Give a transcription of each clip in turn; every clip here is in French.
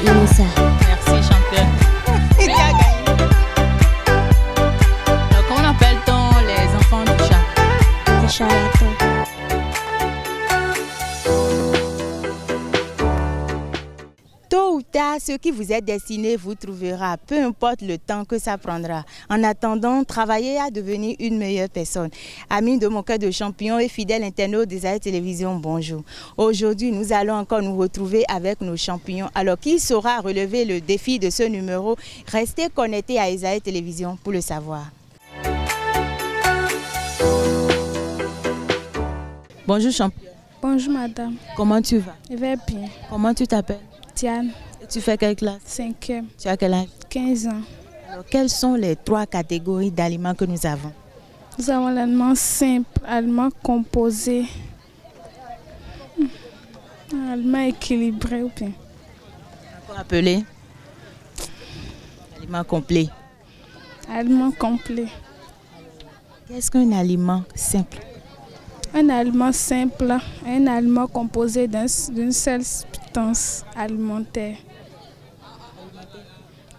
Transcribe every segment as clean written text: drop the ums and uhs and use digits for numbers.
Inissa. Merci, championne. Tu as gagné. Alors, comment appelle-t-on les enfants du chat? Des charlatans. Tôt ou tard, ce qui vous est destiné vous trouvera, peu importe le temps que ça prendra. En attendant, travaillez à devenir une meilleure personne. Amis de mon cœur de champion et fidèles internautes des Isaïe Télévision, bonjour. Aujourd'hui, nous allons encore nous retrouver avec nos champions. Alors, qui saura relever le défi de ce numéro? Restez connectés à Isaïe Télévision pour le savoir. Bonjour champion. Bonjour madame, Comment tu vas? je vais bien. Comment tu t'appelles? Diane, Et tu fais quelle classe? 5e, Tu as quel âge? 15 ans. Alors, quelles sont les 3 catégories d'aliments que nous avons? Nous avons l'aliment simple, aliment composé, aliment équilibré ou bien. Encore appelé aliment complet. Aliment complet. Qu'est-ce qu'un aliment simple? Un aliment simple, un aliment composé d'une seule substance alimentaire.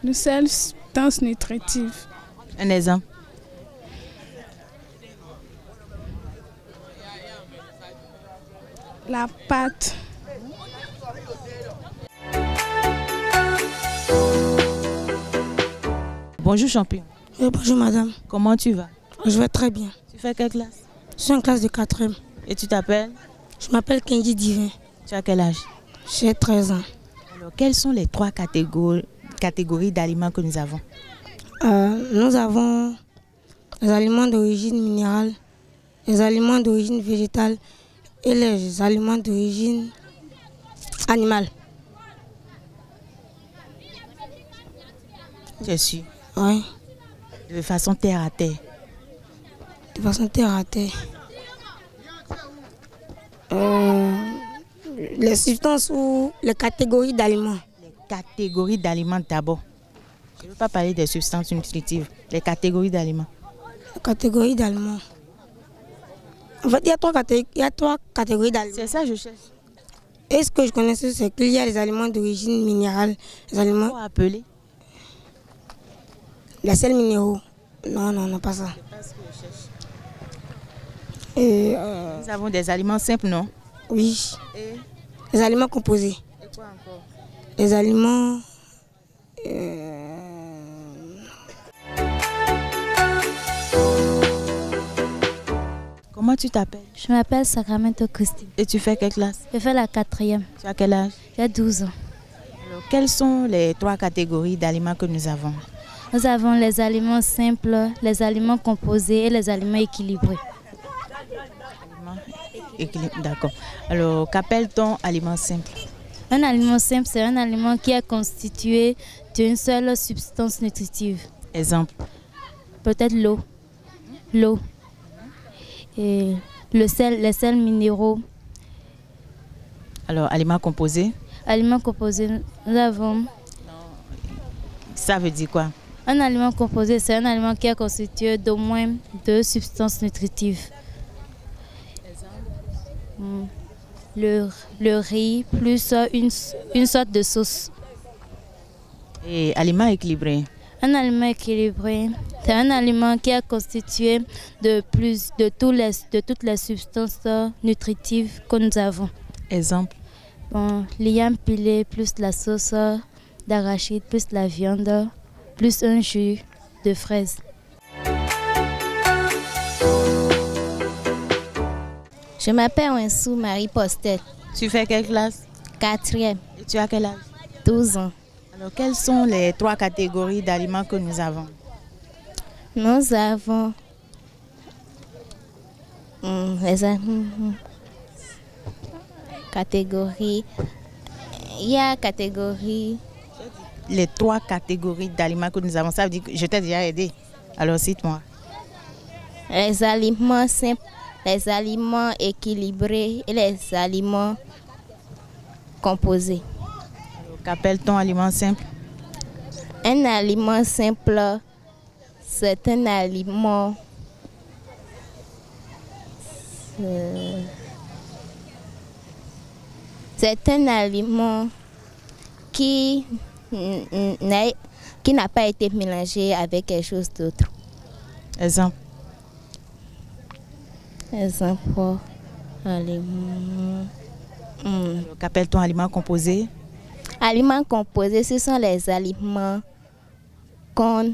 D'une seule substance nutritive. Un exemple? La pâte. Bonjour champion. Bonjour madame, Comment tu vas? je vais très bien. Tu fais quelle classe? Je suis en classe de 4e. Et tu t'appelles? Je m'appelle Kenji Divin. Tu as quel âge? J'ai 13 ans. Alors, quelles sont les 3 catégories d'aliments que nous avons? Nous avons les aliments d'origine minérale, les aliments d'origine végétale et les aliments d'origine animale. Je suis Oui, de façon terre à terre. de façon terre à terre. Les substances ou les catégories d'aliments. Les catégories d'aliments d'abord. Je ne veux pas parler des substances nutritives. Les catégories d'aliments. Les catégories d'aliments. En fait, il y a trois catégories d'aliments. C'est ça que je cherche. Et ce que je connais, c'est qu'il y a les aliments d'origine minérale, les aliments, Comment appeler? les sels minéraux. Non, non, non, pas ça. C'est pas ce que je cherche. Et Nous avons des aliments simples, non? oui, Et les aliments composés. quoi encore? Les aliments. Comment tu t'appelles? Je m'appelle Sacramento Christine. Et tu fais quelle classe? Je fais la 4e. Tu as quel âge? J'ai 12 ans. Alors, quelles sont les 3 catégories d'aliments que nous avons? Nous avons les aliments simples, les aliments composés et les aliments équilibrés. D'accord. Alors, qu'appelle-t-on aliment simple? Un aliment simple, c'est un aliment qui est constitué d'une seule substance nutritive. Exemple. Peut-être l'eau. L'eau. Et le sel, les sels minéraux. Alors, aliments composés, Aliments composés, nous avons... ça veut dire quoi? Un aliment composé, c'est un aliment qui est constitué d'au moins 2 substances nutritives. Le riz plus une sorte de sauce. Et aliments équilibrés. Un aliment équilibré, c'est un aliment qui est constitué de toutes les substances nutritives que nous avons. Exemple. Bon, l'iam pilé plus la sauce d'arachide plus la viande plus un jus de fraise. Je m'appelle Winsou Marie Postel, Tu fais quelle classe? 4e, Et tu as quel âge? 12 ans. Alors, quelles sont les 3 catégories d'aliments que nous avons? Nous avons catégorie. Il y a catégorie. Les 3 catégories d'aliments que nous avons, ça veut dire que je t'ai déjà aidé. Alors, cite-moi. Les aliments simples, les aliments équilibrés et les aliments composés. Alors, qu'appelle-t-on aliment simple? Un aliment simple, c'est un aliment c'est un aliment qui n'a pas été mélangé avec quelque chose d'autre. Exemple. Exemple, aliment. Qu'appelle-t-on aliment composé? Aliments composés, ce sont les aliments qu'on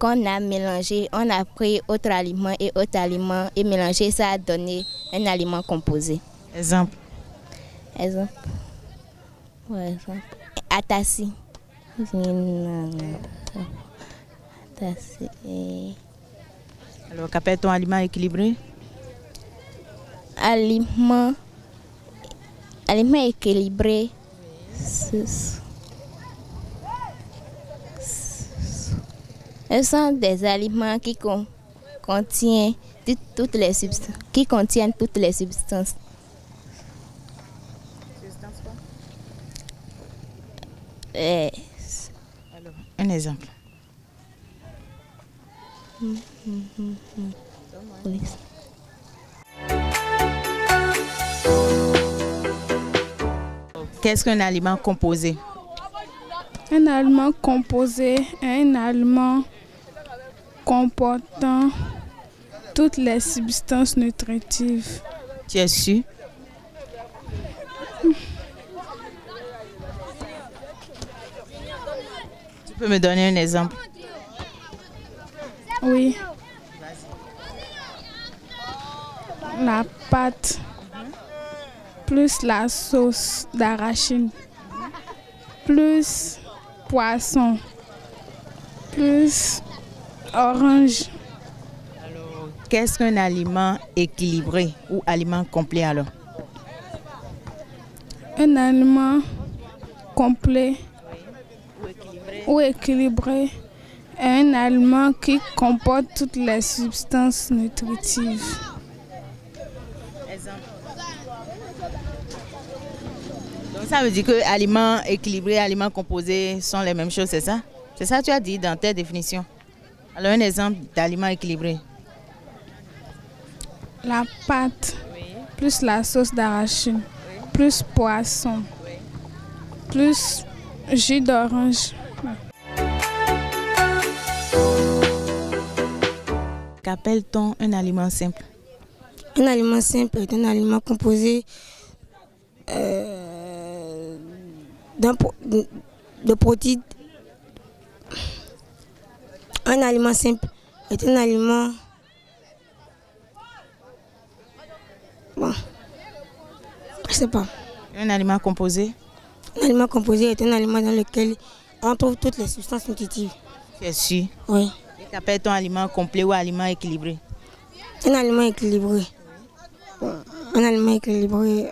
a mélangés. On a pris autre aliment et mélangé, ça a donné un aliment composé. Exemple. Exemple. Par exemple, atassi. Alors, qu'appelle-t-on aliment équilibré? Aliment équilibré. Ce sont des aliments qui contiennent toutes les substances. Alors, un exemple. Oui. Qu'est-ce qu'un aliment composé? Un aliment composé est un aliment comportant toutes les substances nutritives. Tu es sûr? Tu peux me donner un exemple? Oui. La pâte plus la sauce d'arachide plus poisson plus orange. Alors, qu'est-ce qu'un aliment équilibré ou aliment complet alors? Un aliment complet ou équilibré est un aliment qui comporte toutes les substances nutritives. Donc ça veut dire que aliments équilibrés et aliments composés sont les mêmes choses, c'est ça? C'est ça que tu as dit dans tes définitions. Alors un exemple d'aliment équilibré. La pâte plus la sauce d'arachide plus poisson plus jus d'orange. Qu'appelle-t-on un aliment simple? Un aliment simple est un aliment composé de protéines. Un aliment simple est un aliment... Bon, je sais pas. Un aliment composé? Un aliment composé est un aliment dans lequel on trouve toutes les substances nutritives. Tu es sûr? Oui. Et qu'appelle-t-on aliment complet ou aliment équilibré? Un aliment équilibré. Un aliment équilibré,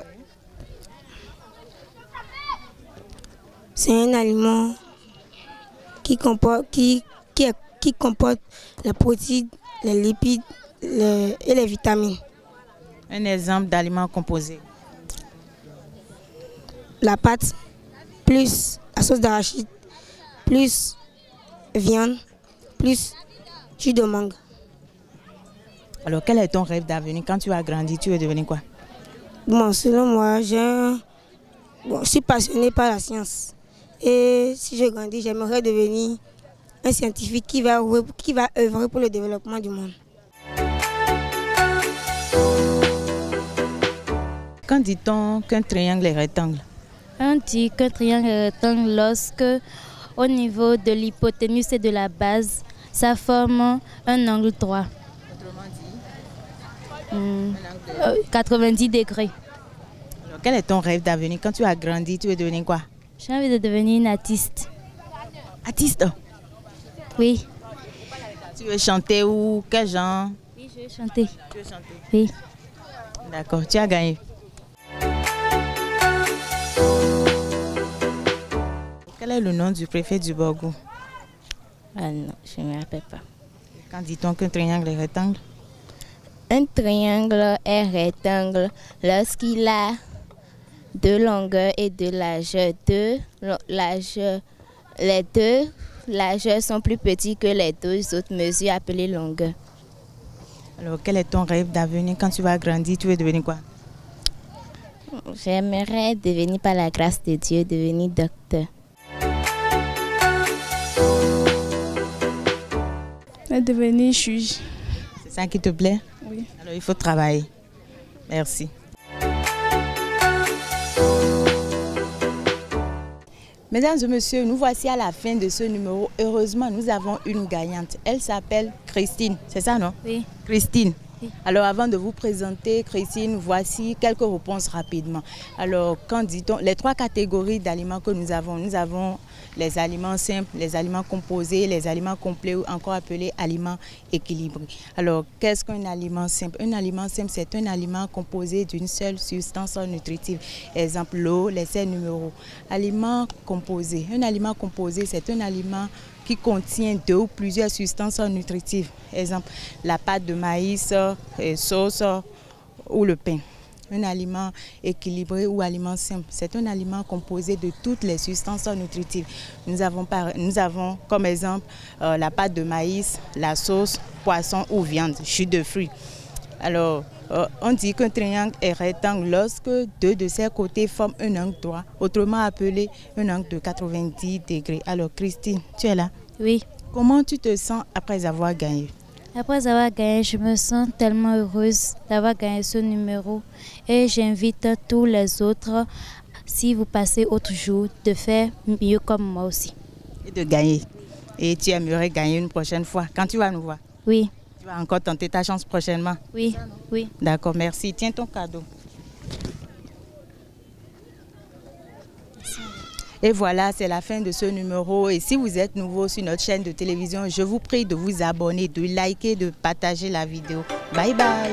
c'est un aliment qui comporte les protéines, les lipides et les vitamines. Un exemple d'aliment composé? La pâte, plus la sauce d'arachide, plus viande, plus jus de mangue. Alors, quel est ton rêve d'avenir? Quand tu as grandi, tu veux devenir quoi? Bon, selon moi, je suis passionnée par la science. Et si je grandis, j'aimerais devenir un scientifique qui va œuvrer pour le développement du monde. Quand dit-on qu'un triangle est rectangle? On dit qu'un triangle est rectangle lorsque, au niveau de l'hypoténuse et de la base, ça forme un angle droit. 90 degrés. Alors, quel est ton rêve d'avenir? Quand tu as grandi, tu veux devenir quoi? J'ai envie de devenir une artiste. Artiste? Oui. Tu veux chanter ou quel genre? Oui, je veux chanter. Tu veux chanter? Oui. D'accord, tu as gagné. Quel est le nom du préfet du Borgou? Ah non, je ne me rappelle pas. Quand dit-on qu'un triangle est rectangle? Un triangle est rectangle lorsqu'il a deux longueurs et deux largeurs. Les deux largeurs sont plus petits que les deux autres mesures appelées longueurs. Alors, quel est ton rêve d'avenir? Quand tu vas grandir, tu veux devenir quoi? J'aimerais devenir, par la grâce de Dieu, devenir docteur. Devenir juge. C'est ça qui te plaît? Oui. Alors il faut travailler. Merci. Mesdames et messieurs, nous voici à la fin de ce numéro. Heureusement, nous avons une gagnante. Elle s'appelle Christine. C'est ça, non? Oui. Christine. Oui. Alors, avant de vous présenter, Christine, voici quelques réponses rapidement. Alors, quand dit-on, les 3 catégories d'aliments que nous avons les aliments simples, les aliments composés, les aliments complets ou encore appelés aliments équilibrés. Alors, qu'est-ce qu'un aliment simple? Un aliment simple, c'est un aliment composé d'une seule substance nutritive. Exemple, l'eau, les 7 numéros. Aliment composé. Un aliment composé, c'est un aliment qui contient 2 ou plusieurs substances nutritives. Exemple, la pâte de maïs, sauce ou le pain. Un aliment équilibré ou aliment simple, c'est un aliment composé de toutes les substances nutritives. Nous avons comme exemple la pâte de maïs, la sauce, poisson ou viande, jus de fruits. Alors, on dit qu'un triangle est rectangle lorsque 2 de ses côtés forment un angle droit, autrement appelé un angle de 90 degrés. Alors, Christine, tu es là? Oui. Comment tu te sens après avoir gagné? Après avoir gagné, je me sens tellement heureuse d'avoir gagné ce numéro et j'invite tous les autres, si vous passez autre jour, de faire mieux comme moi aussi. Et de gagner. Et tu aimerais gagner une prochaine fois. Quand tu vas nous voir? Oui. Tu vas encore tenter ta chance prochainement? Oui, oui. D'accord, merci. Tiens ton cadeau. Et voilà, c'est la fin de ce numéro. Et si vous êtes nouveau sur notre chaîne de télévision, je vous prie de vous abonner, de liker, de partager la vidéo. Bye bye.